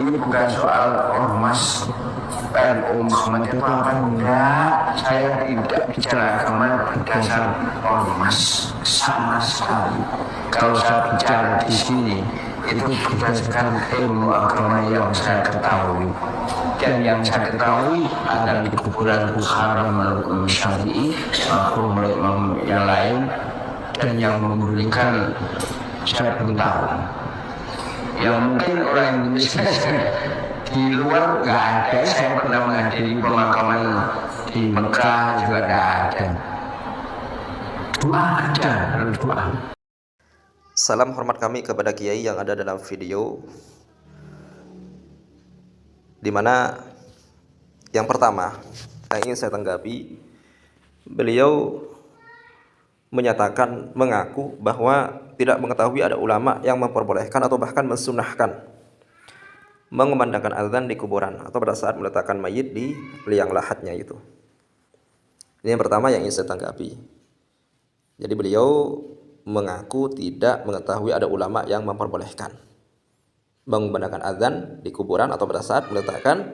ini bukan soal ormas NU Muhammad itu apa enggak. Saya tidak bicara agama berdasar ormas sama sekali. Kalau saya bicara di sini itu berdasarkan ilmu agama yang saya ketahui. Dan yang saya ketahui ada di kuburan Haram menurut Syafi'i, makruh menurut yang lain, dan yang membolehkan saya belum tahu. Ya mungkin orang Indonesia di luar nggak ada. Saya pernah menghadiri pemakaman di Mekah juga nggak ada. Doa ada, doa. Salam hormat kami kepada Kiai yang ada dalam video, dimana yang pertama yang ingin saya tanggapi, beliau menyatakan, mengaku bahwa tidak mengetahui ada ulama yang memperbolehkan atau bahkan mensunahkan mengumandangkan azan di kuburan atau pada saat meletakkan mayit di liang lahatnya itu. Ini yang pertama yang ingin saya tanggapi. Jadi beliau mengaku tidak mengetahui ada ulama yang memperbolehkan mengumandangkan azan di kuburan atau pada saat meletakkan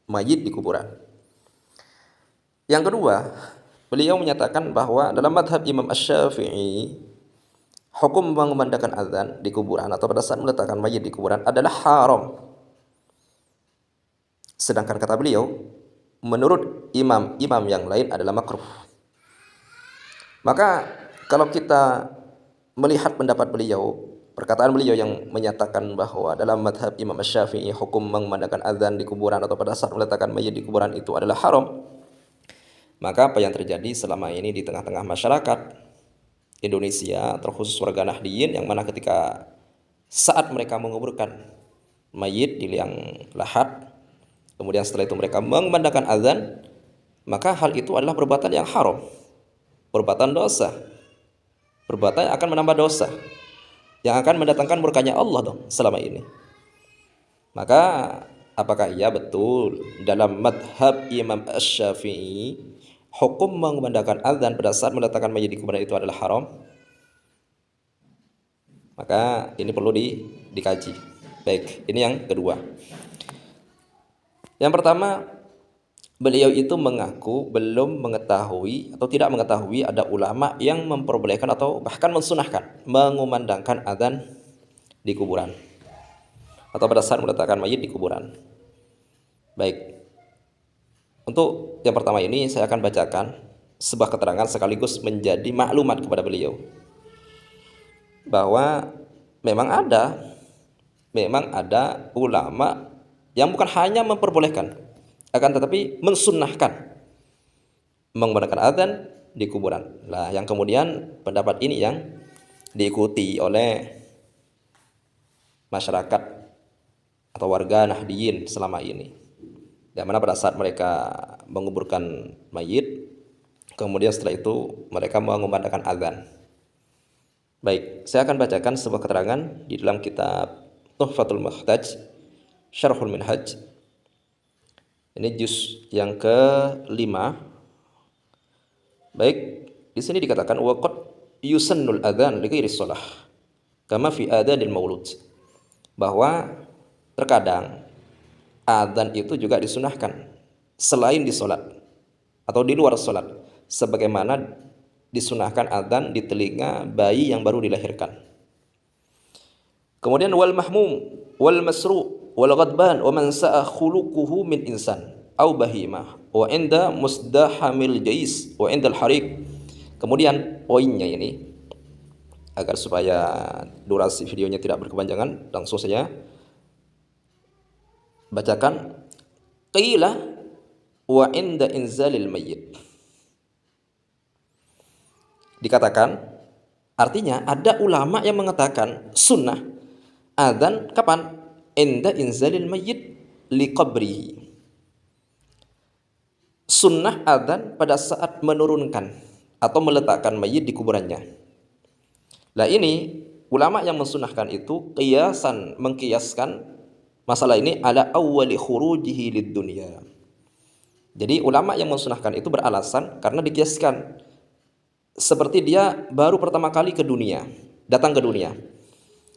mayit di kuburan. Yang kedua, beliau menyatakan bahwa dalam madhab Imam Asy-Syafi'i, hukum mengumandangkan azan di kuburan atau pada saat meletakkan mayit di kuburan adalah haram. Sedangkan kata beliau, menurut imam-imam yang lain adalah makruh. Maka kalau kita melihat pendapat beliau, perkataan beliau yang menyatakan bahwa dalam madhab Imam Asy-Syafi'i hukum mengumandangkan azan di kuburan atau pada saat meletakkan mayit di kuburan itu adalah haram, maka apa yang terjadi selama ini di tengah-tengah masyarakat Indonesia, terkhusus warga Nahdliyin, yang mana ketika saat mereka menguburkan mayit di liang lahat, kemudian setelah itu mereka mengumandangkan azan, maka hal itu adalah perbuatan yang haram, perbuatan dosa, perbuatan yang akan menambah dosa, yang akan mendatangkan murkanya Allah dong selama ini. Maka apakah iya betul dalam madhab Imam Asy-Syafi'i hukum mengumandangkan azan pada saat meletakkan mayit di kuburan itu adalah haram? Maka ini perlu dikaji. Baik, ini yang kedua. Yang pertama, beliau itu mengaku belum mengetahui atau tidak mengetahui ada ulama yang memperbolehkan atau bahkan mensunahkan mengumandangkan azan di kuburan atau pada saat meletakkan mayit di kuburan. Baik, untuk yang pertama ini saya akan bacakan sebuah keterangan sekaligus menjadi maklumat kepada beliau bahwa memang ada ulama yang bukan hanya memperbolehkan, akan tetapi mensunnahkan menggunakan azan di kuburan. Nah, yang kemudian pendapat ini yang diikuti oleh masyarakat atau warga Nahdliyin selama ini, yang mana pada saat mereka menguburkan mayit, kemudian setelah itu mereka mengumandangkan azan. Baik, saya akan bacakan sebuah keterangan di dalam kitab Tuhfatul Muhtaj, Syarhul Minhaj. Ini juz yang ke-5. Baik, di sini dikatakan waqad yusannul adzan li ghairi shalah kama fi adzanil maulud, bahwa terkadang adzan itu juga disunahkan selain di salat atau di luar salat, sebagaimana disunahkan adzan di telinga bayi yang baru dilahirkan. Kemudian wal mahmum wal masru wal ghadban wa man sa'a khuluquhu min insan au bahimah wa inda musdahamil jais wa indal hariq. Kemudian poinnya ini, agar supaya durasi videonya tidak berkepanjangan, langsung saja bacakan. Qila wa inda inzalil mayyit. Dikatakan, artinya ada ulama yang mengatakan sunnah adzan kapan? Inda inzalil mayyit liqabrihi. Sunnah adzan pada saat menurunkan atau meletakkan mayit di kuburannya. Nah, ini ulama yang mensunahkan itu mengkiaskan masalah ini ala awwali khurujihi lid dunya. Jadi ulama yang mensunahkan itu beralasan karena dikiaskan seperti dia baru pertama kali ke dunia, datang ke dunia.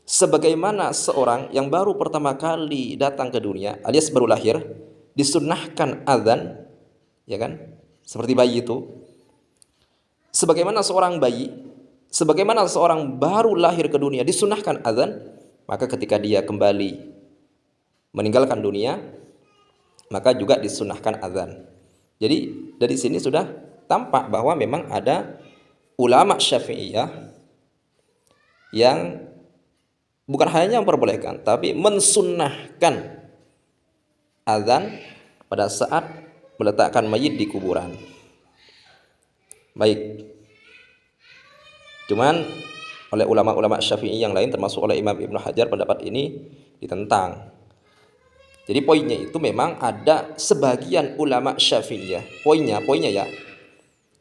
sebagaimana seorang yang baru pertama kali datang ke dunia alias baru lahir disunnahkan azan, ya kan? Seperti bayi itu. Sebagaimana seorang bayi, sebagaimana seorang baru lahir ke dunia disunnahkan azan, maka ketika dia kembali meninggalkan dunia, maka juga disunnahkan azan. Jadi dari sini sudah tampak bahwa memang ada ulama Syafi'iyah yang bukan hanya memperbolehkan, tapi mensunnahkan azan pada saat meletakkan mayit di kuburan. Baik. Cuman oleh ulama-ulama Syafi'i yang lain termasuk oleh Imam Ibnu Hajar pendapat ini ditentang. Jadi poinnya itu memang ada sebagian ulama Syafi'iyah. Poinnya ya.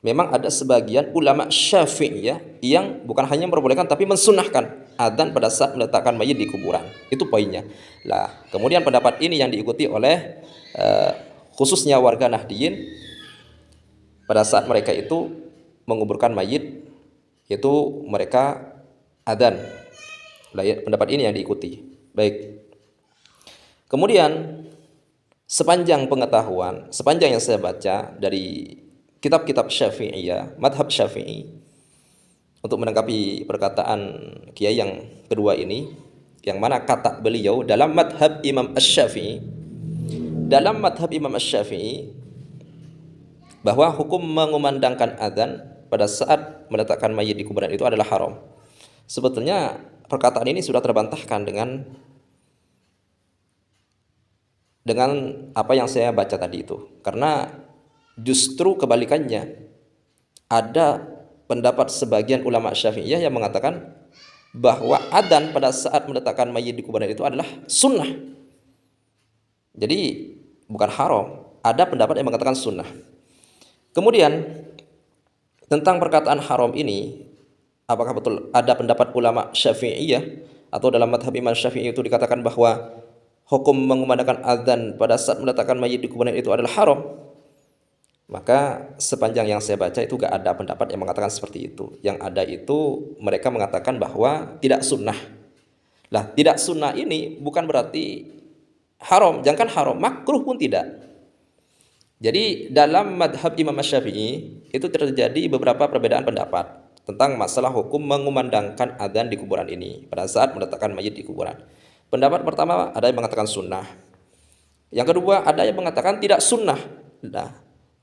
Memang ada sebagian ulama Syafi'iyah yang bukan hanya memperbolehkan tapi mensunahkan adzan pada saat meletakkan mayit di kuburan. Itu poinnya. Lah, kemudian pendapat ini yang diikuti oleh khususnya warga Nahdliyin pada saat mereka itu menguburkan mayit, yaitu mereka adzan. Pendapat ini yang diikuti. Baik. Kemudian sepanjang pengetahuan, sepanjang yang saya baca dari kitab-kitab Syafi'iyah, madhab Syafi'i, untuk menanggapi perkataan kiai yang kedua ini, yang mana kata beliau dalam madhab Imam Asy-Syafi'i, dalam madhab Imam Asy-Syafi'i bahwa hukum mengumandangkan adzan pada saat meletakkan mayit di kuburan itu adalah haram. Sebetulnya perkataan ini sudah terbantahkan dengan apa yang saya baca tadi itu. Karena justru kebalikannya, ada pendapat sebagian ulama Syafi'iyah yang mengatakan bahwa adzan pada saat meletakkan mayit di kuburan itu adalah sunnah. Jadi bukan haram. Ada pendapat yang mengatakan sunnah. Kemudian tentang perkataan haram ini, apakah betul ada pendapat ulama Syafi'iyah atau dalam madhab Imam Syafi'i itu dikatakan bahwa hukum mengumandangkan adzan pada saat meletakkan mayit di kuburan itu adalah haram? Maka sepanjang yang saya baca itu gak ada pendapat yang mengatakan seperti itu. Yang ada itu mereka mengatakan bahwa tidak sunnah. Lah, tidak sunnah ini bukan berarti haram. Jangan haram, makruh pun tidak. Jadi dalam madhab Imam Syafi'i itu terjadi beberapa perbedaan pendapat tentang masalah hukum mengumandangkan adzan di kuburan ini pada saat meletakkan mayit di kuburan. Pendapat pertama ada yang mengatakan sunnah. Yang kedua ada yang mengatakan tidak sunnah. Nah,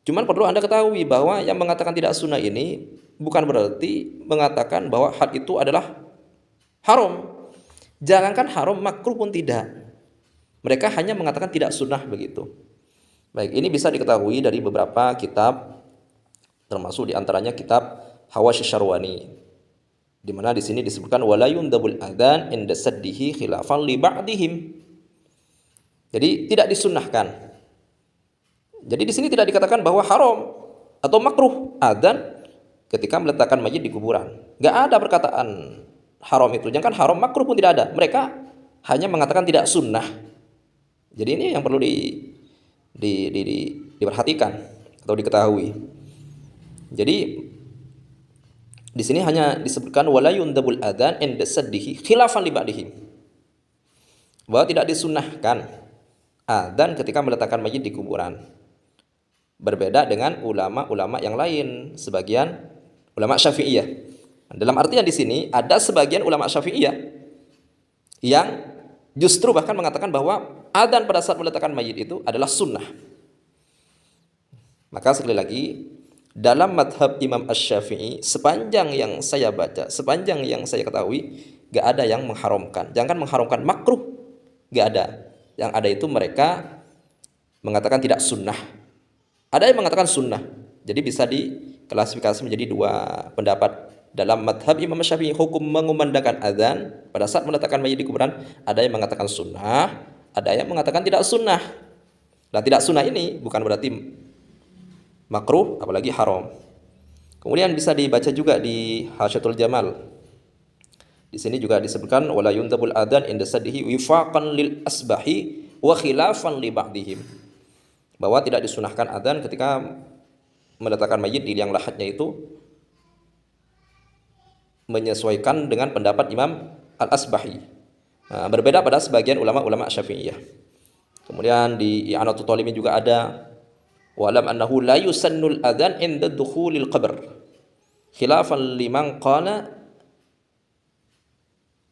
cuman perlu Anda ketahui bahwa yang mengatakan tidak sunnah ini bukan berarti mengatakan bahwa hal itu adalah haram. Jangankan haram, makruh pun tidak. Mereka hanya mengatakan tidak sunnah begitu. Baik, ini bisa diketahui dari beberapa kitab, termasuk diantaranya kitab Hawashi Syarwani, di mana di sini disebutkan wala yundabul adzan inda saddihi khilafan li ba'dihim. Jadi tidak disunnahkan. Jadi di sini tidak dikatakan bahwa haram atau makruh adzan ketika meletakkan mayit di kuburan. Enggak ada perkataan haram itu. Jangan haram, makruh pun tidak ada. Mereka hanya mengatakan tidak sunnah. Jadi ini yang perlu diperhatikan atau diketahui. Jadi di sini hanya disebutkan wala yundabul adzan inda saddihi khilafan li ba'dihim, bahwa tidak disunnahkan adzan ketika meletakkan mayit di kuburan. Berbeda dengan ulama-ulama yang lain, sebagian ulama Syafi'iyah. Dalam artian di sini ada sebagian ulama Syafi'iyah yang justru bahkan mengatakan bahwa adzan pada saat meletakkan mayit itu adalah sunnah. Maka sekali lagi, dalam madhab Imam Asy-Syafi'i, sepanjang yang saya baca, sepanjang yang saya ketahui, gak ada yang mengharamkan. Jangan mengharamkan makruh, gak ada. Yang ada itu mereka mengatakan tidak sunnah. Ada yang mengatakan sunnah. Jadi bisa diklasifikasi menjadi dua pendapat. Dalam madhab Imam Syafi'i, hukum mengumandangkan adzan pada saat meletakkan mayit di kuburan, ada yang mengatakan sunnah, ada yang mengatakan tidak sunnah. Nah, tidak sunnah ini bukan berarti makruh, apalagi haram. Kemudian bisa dibaca juga di Hasyatul Jamal. Di sini juga disebutkan wala yundabul adzan inda saddihi wifaqan lil asbahi wa khilafan li ba'dihim, bahwa tidak disunahkan adzan ketika meletakkan mayit di liang lahatnya itu menyesuaikan dengan pendapat Imam Al-Asbahi. Berbeda pada sebagian ulama-ulama Syafi'iyah. Kemudian di I'anatul Talibin juga ada wa'lam annahu la yusannul adzan inda dukhulil qabr khilafan liman qala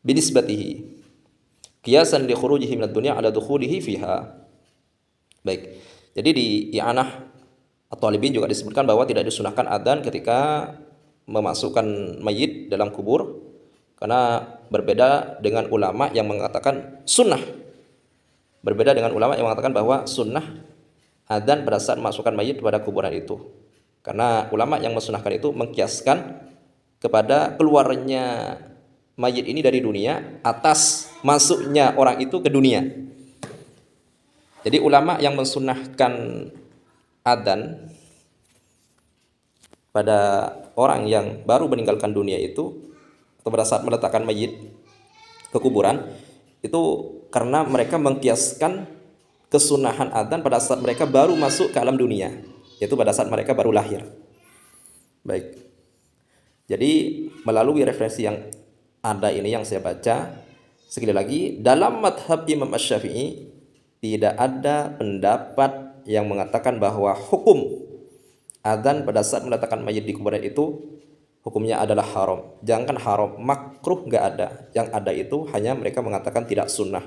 binisbatihi qiyasan li khurujihi minad dunya ala dukhulihi fiha. Baik. Jadi di I'anah At-Talibin juga disebutkan bahwa tidak disunahkan adzan ketika memasukkan mayit dalam kubur, karena berbeda dengan ulama yang mengatakan sunnah. Berbeda dengan ulama yang mengatakan bahwa sunnah adzan pada saat memasukkan mayit pada kuburan itu. Karena ulama yang mensunahkan itu mengkiaskan kepada keluarnya mayit ini dari dunia atas masuknya orang itu ke dunia. Jadi ulama yang mensunahkan adzan pada orang yang baru meninggalkan dunia itu, atau pada saat meletakkan mayit ke kuburan, itu karena mereka mengkiaskan kesunahan adzan pada saat mereka baru masuk ke alam dunia, yaitu pada saat mereka baru lahir. Baik. Jadi melalui referensi yang ada ini yang saya baca, sekali lagi dalam madhab Imam Asy-Syafi'i tidak ada pendapat yang mengatakan bahwa hukum adzan pada saat meletakkan mayit di kuburan itu hukumnya adalah haram. Jangan haram, makruh nggak ada. Yang ada itu hanya mereka mengatakan tidak sunnah.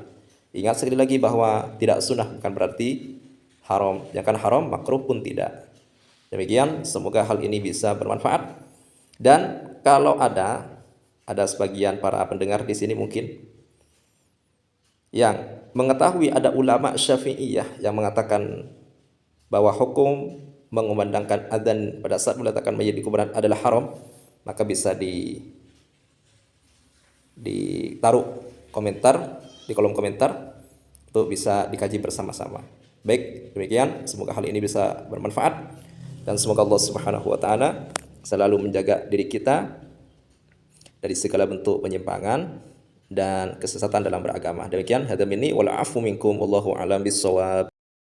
Ingat sekali lagi bahwa tidak sunnah bukan berarti haram. Jangan haram, makruh pun tidak. Demikian, semoga hal ini bisa bermanfaat. Dan kalau ada sebagian para pendengar di sini mungkin yang mengetahui ada ulama Syafi'iyah yang mengatakan bahwa hukum mengumandangkan adzan pada saat meletakkan mayit di kuburan adalah haram, maka bisa ditaruh komentar di kolom komentar untuk bisa dikaji bersama-sama. Baik, demikian, semoga hal ini bisa bermanfaat dan semoga Allah Subhanahu wa taala selalu menjaga diri kita dari segala bentuk penyimpangan dan kesesatan dalam beragama. Demikian, hadza minni wal afu minkum, wallahu a'lam bissawab.